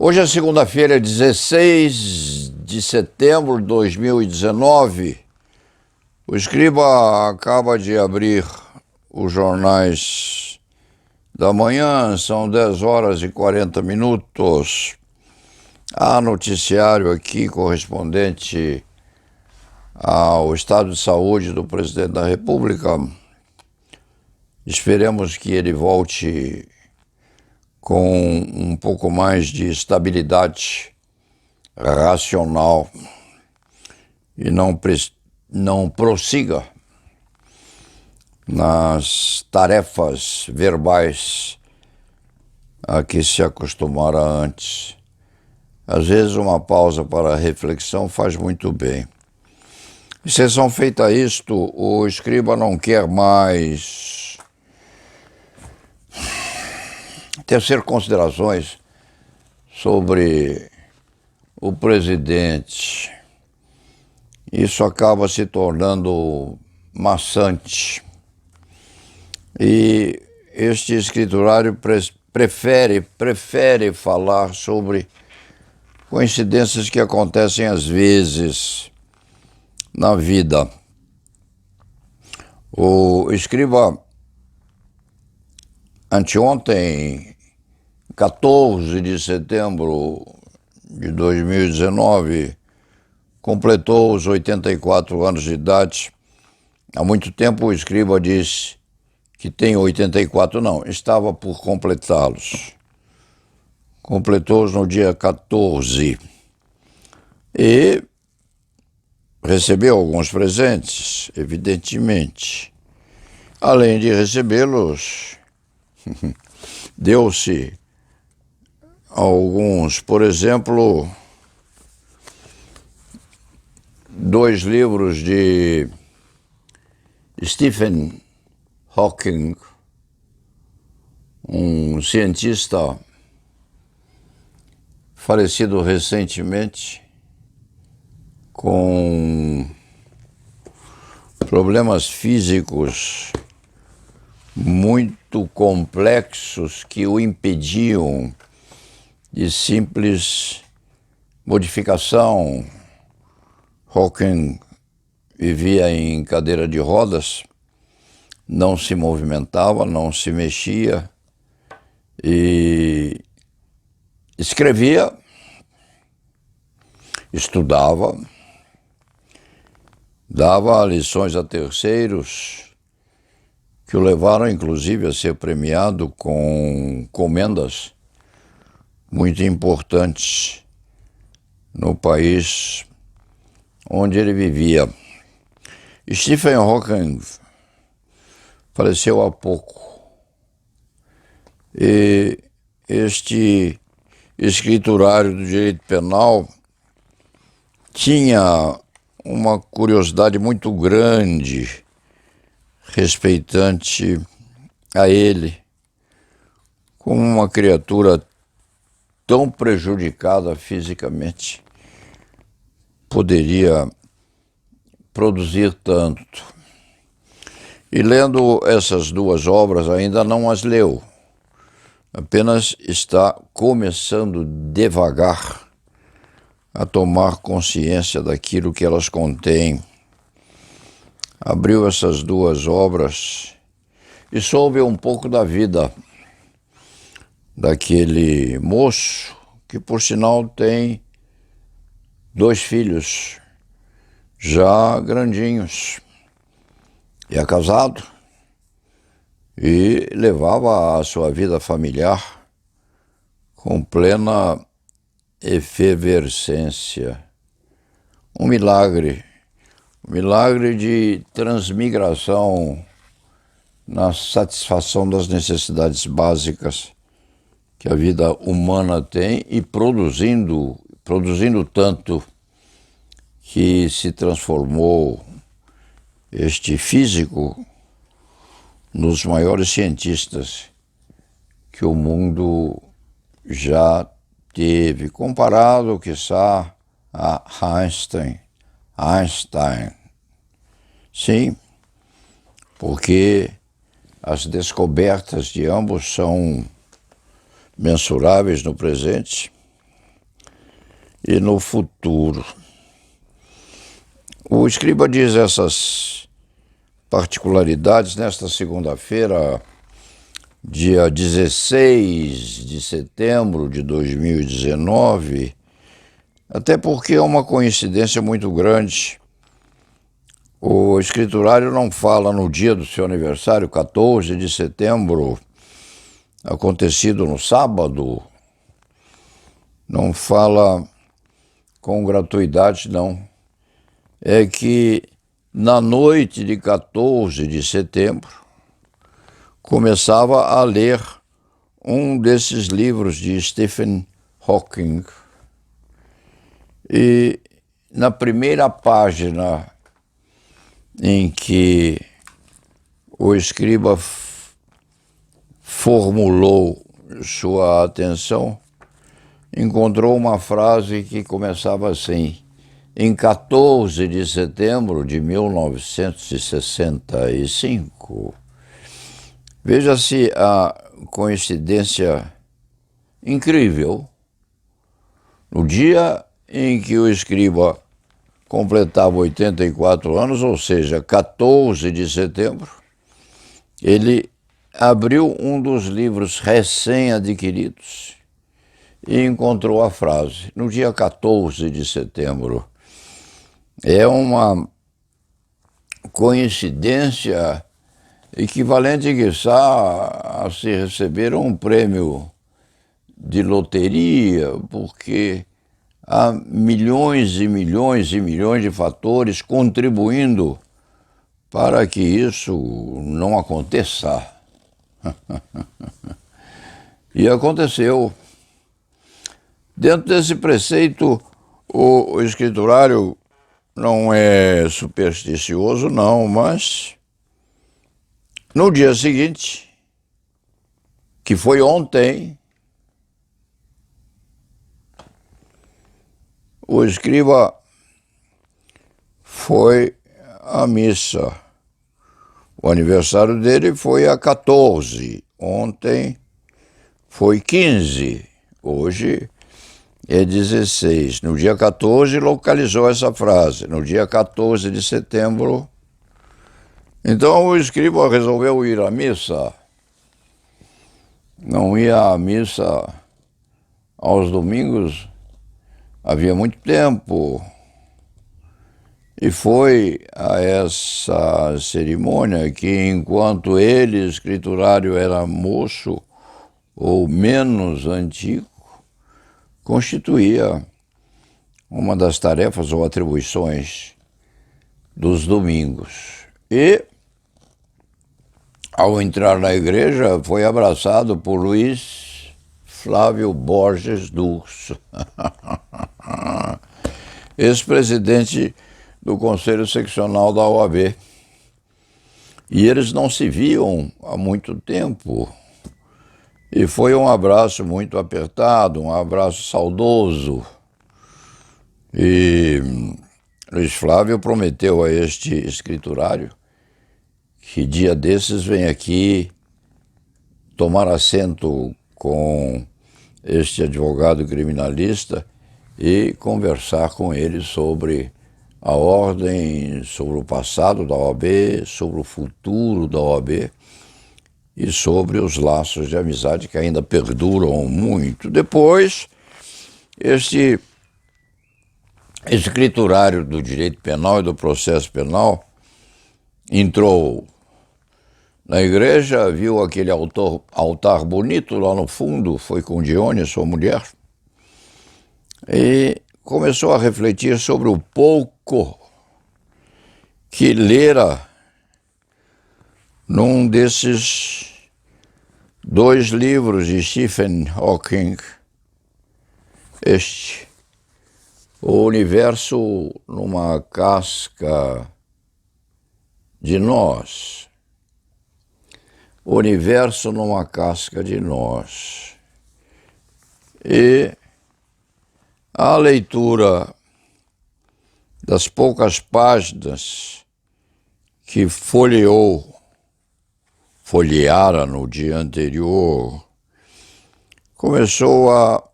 Hoje é segunda-feira, 16 de setembro de 2019. O Escriba acaba de abrir os jornais da manhã, são 10 horas e 40 minutos. Há noticiário aqui correspondente ao estado de saúde do presidente da República. Esperemos que ele volte com um pouco mais de estabilidade racional e não prossiga nas tarefas verbais a que se acostumara antes. Às vezes uma pausa para a reflexão faz muito bem. Exceção feita a isto, o Escriba não quer mais tecer considerações sobre o presidente. Isso acaba se tornando maçante. E este escriturário prefere falar sobre coincidências que acontecem às vezes na vida. O Escriba, anteontem, 14 de setembro de 2019, completou os 84 anos de idade. Há muito tempo o Escriba disse que tem 84, não, estava por completá-los. Completou-os no dia 14 e recebeu alguns presentes, evidentemente. Além de recebê-los, deu-se alguns, por exemplo, 2 livros de Stephen Hawking, um cientista falecido recentemente com problemas físicos muito complexos que o impediam de simples modificação. Hawking vivia em cadeira de rodas, não se movimentava, não se mexia e escrevia, estudava, dava lições a terceiros, que o levaram inclusive a ser premiado com comendas muito importantes no país onde ele vivia. Stephen Hawking faleceu há pouco e este escriturário do direito penal tinha uma curiosidade muito grande respeitante a ele, como uma criatura tão prejudicada fisicamente poderia produzir tanto. E lendo essas 2 obras, ainda não as leu, apenas está começando devagar a tomar consciência daquilo que elas contêm. Abriu essas 2 obras e soube um pouco da vida daquele moço, que por sinal tem 2 filhos já grandinhos. E é casado e levava a sua vida familiar com plena efervescência. Um milagre de transmigração na satisfação das necessidades básicas que a vida humana tem e produzindo tanto que se transformou este físico nos maiores cientistas que o mundo já teve, comparado, quiçá, a Einstein. Sim, porque as descobertas de ambos são mensuráveis no presente e no futuro. O escriba diz essas particularidades nesta segunda-feira, dia 16 de setembro de 2019, até porque é uma coincidência muito grande. O escriturário não fala no dia do seu aniversário, 14 de setembro, acontecido no sábado, não fala com gratuidade, não. É que na noite de 14 de setembro começava a ler um desses livros de Stephen Hawking e na primeira página em que o escriba formulou sua atenção, encontrou uma frase que começava assim: em 14 de setembro de 1965. Veja-se a coincidência incrível. No dia em que o escriba completava 84 anos, ou seja, 14 de setembro, ele abriu um dos livros recém-adquiridos e encontrou a frase, no dia 14 de setembro. É uma coincidência equivalente, quiçá, a se receber um prêmio de loteria, porque há milhões e milhões e milhões de fatores contribuindo para que isso não aconteça. E aconteceu. Dentro desse preceito, o escriturário não é supersticioso, não, mas no dia seguinte, que foi ontem, o escriba foi à missa. O aniversário dele foi a 14, ontem foi 15, hoje é 16. No dia 14 localizou essa frase, no dia 14 de setembro. Então o escriba resolveu ir à missa. Não ia à missa aos domingos havia muito tempo. E foi a essa cerimônia que, enquanto ele, escriturário, era moço ou menos antigo, constituía uma das tarefas ou atribuições dos domingos. E, ao entrar na igreja, foi abraçado por Luiz Flávio Borges Dux, ex-presidente do Conselho Seccional da OAB. E eles não se viam há muito tempo. E foi um abraço muito apertado, um abraço saudoso. E Luiz Flávio prometeu a este escriturário que dia desses vem aqui tomar assento com este advogado criminalista e conversar com ele sobre a ordem, sobre o passado da OAB, sobre o futuro da OAB e sobre os laços de amizade que ainda perduram muito. Depois, este escriturário do direito penal e do processo penal entrou na igreja, viu aquele altar bonito lá no fundo, foi com Dione, sua mulher, e começou a refletir sobre o pouco que lera num desses dois livros de Stephen Hawking, O Universo numa Casca de Nós. O Universo numa Casca de Nós. E a leitura das poucas páginas que folheara no dia anterior, começou a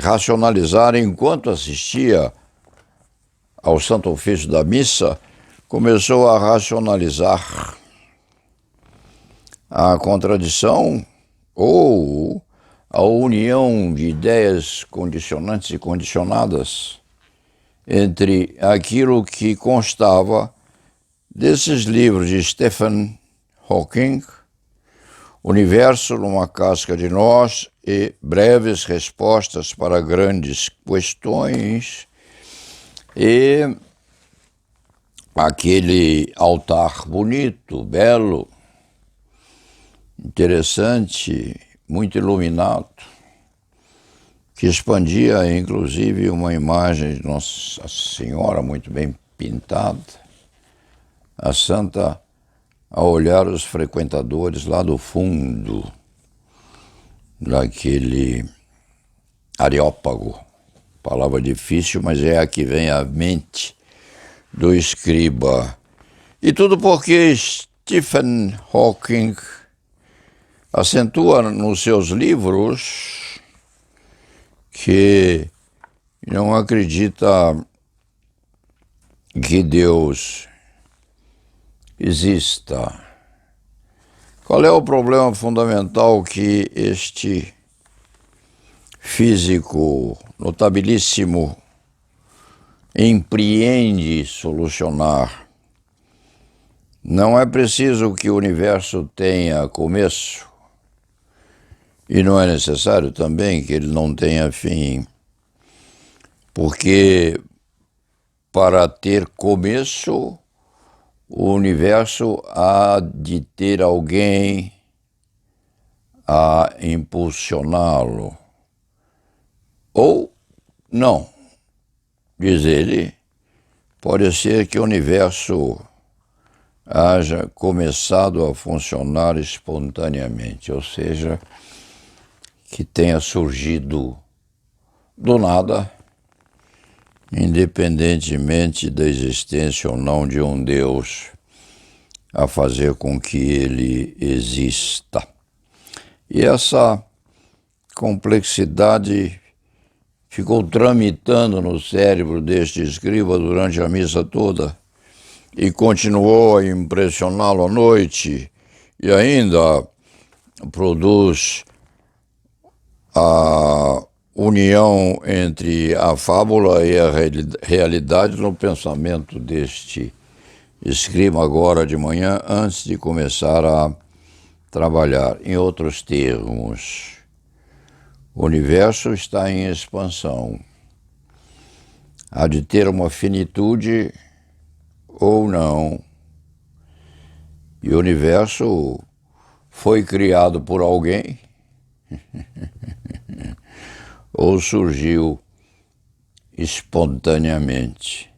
racionalizar enquanto assistia ao Santo Ofício da Missa, começou a racionalizar a contradição ou a união de ideias condicionantes e condicionadas entre aquilo que constava desses livros de Stephen Hawking, Universo numa Casca de Nós e Breves Respostas para Grandes Questões, e aquele altar bonito, belo, interessante, muito iluminado, que expandia inclusive uma imagem de Nossa Senhora muito bem pintada, a santa a olhar os frequentadores lá do fundo daquele areópago. Palavra difícil, mas é a que vem à mente do escriba. E tudo porque Stephen Hawking acentua nos seus livros que não acredita que Deus exista. Qual é o problema fundamental que este físico notabilíssimo empreende solucionar? Não é preciso que o universo tenha começo, e não é necessário também que ele não tenha fim, porque para ter começo, o universo há de ter alguém a impulsioná-lo. Ou não, diz ele, pode ser que o universo haja começado a funcionar espontaneamente, ou seja, que tenha surgido do nada, independentemente da existência ou não de um Deus a fazer com que ele exista. E essa complexidade ficou tramitando no cérebro deste escriba durante a missa toda e continuou a impressioná-lo à noite e ainda produz a união entre a fábula e a realidade no pensamento deste escriba agora de manhã, antes de começar a trabalhar. Em outros termos, o universo está em expansão. Há de ter uma finitude ou não. E o universo foi criado por alguém ou surgiu espontaneamente.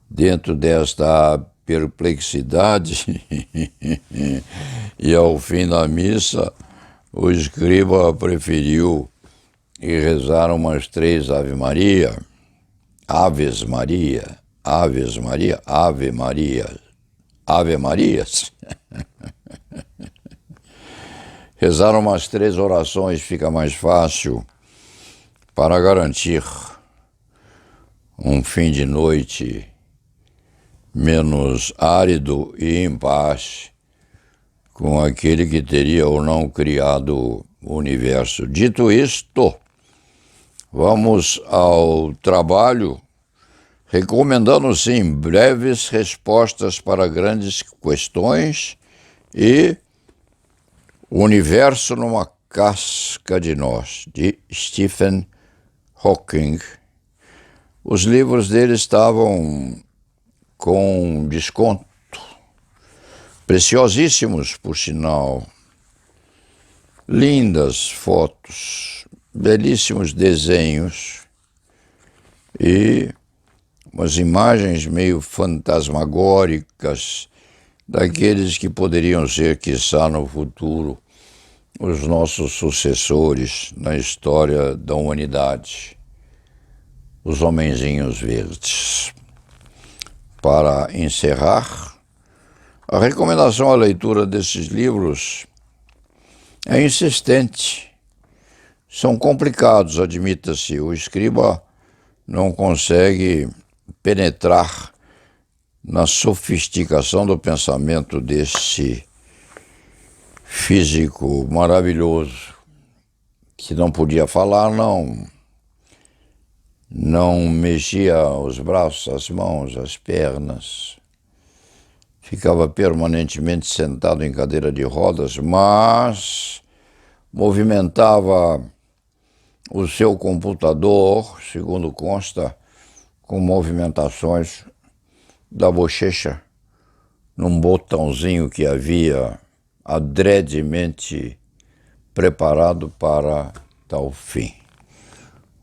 Dentro desta perplexidade e ao fim da missa, o escriba preferiu ir rezar umas 3 Ave Maria, Aves Maria, Aves Maria, Ave Maria, Ave Marias. Rezar umas 3 orações fica mais fácil para garantir um fim de noite menos árido e em paz com aquele que teria ou não criado o universo. Dito isto, vamos ao trabalho, recomendando sim breves respostas para grandes questões e o universo numa casca de nós, de Stephen Hawking. Os livros dele estavam com desconto, preciosíssimos, por sinal. Lindas fotos, belíssimos desenhos e umas imagens meio fantasmagóricas daqueles que poderiam ser, quiçá, no futuro, os nossos sucessores na história da humanidade, os homenzinhos verdes. Para encerrar, a recomendação à leitura desses livros é insistente, são complicados, admita-se. O escriba não consegue penetrar na sofisticação do pensamento desse físico maravilhoso, que não podia falar, não mexia os braços, as mãos, as pernas, ficava permanentemente sentado em cadeira de rodas, mas movimentava o seu computador, segundo consta, com movimentações da bochecha, num botãozinho que havia adredemente preparado para tal fim.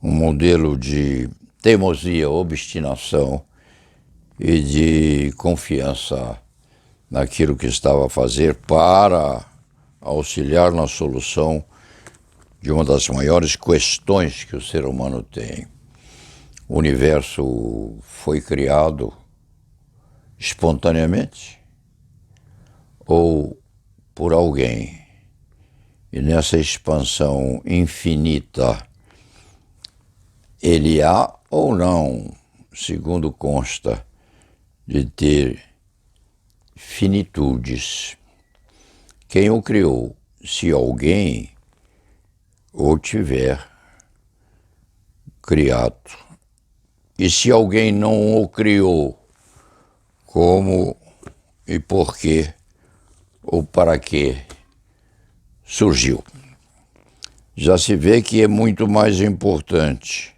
Um modelo de teimosia, obstinação e de confiança naquilo que estava a fazer para auxiliar na solução de uma das maiores questões que o ser humano tem. O universo foi criado espontaneamente ou por alguém? E nessa expansão infinita, ele há ou não, segundo consta, de ter finitudes. Quem o criou? Se alguém o tiver criado. E se alguém não o criou, como e por quê ou para quê surgiu? Já se vê que é muito mais importante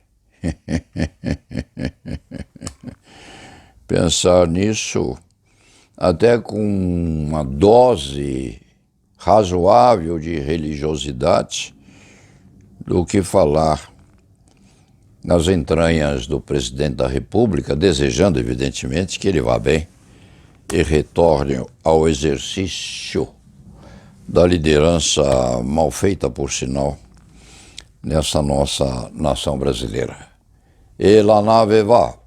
pensar nisso até com uma dose razoável de religiosidade do que falar nas entranhas do presidente da República, desejando, evidentemente, que ele vá bem e retorne ao exercício da liderança mal feita, por sinal, nessa nossa nação brasileira. E la nave va.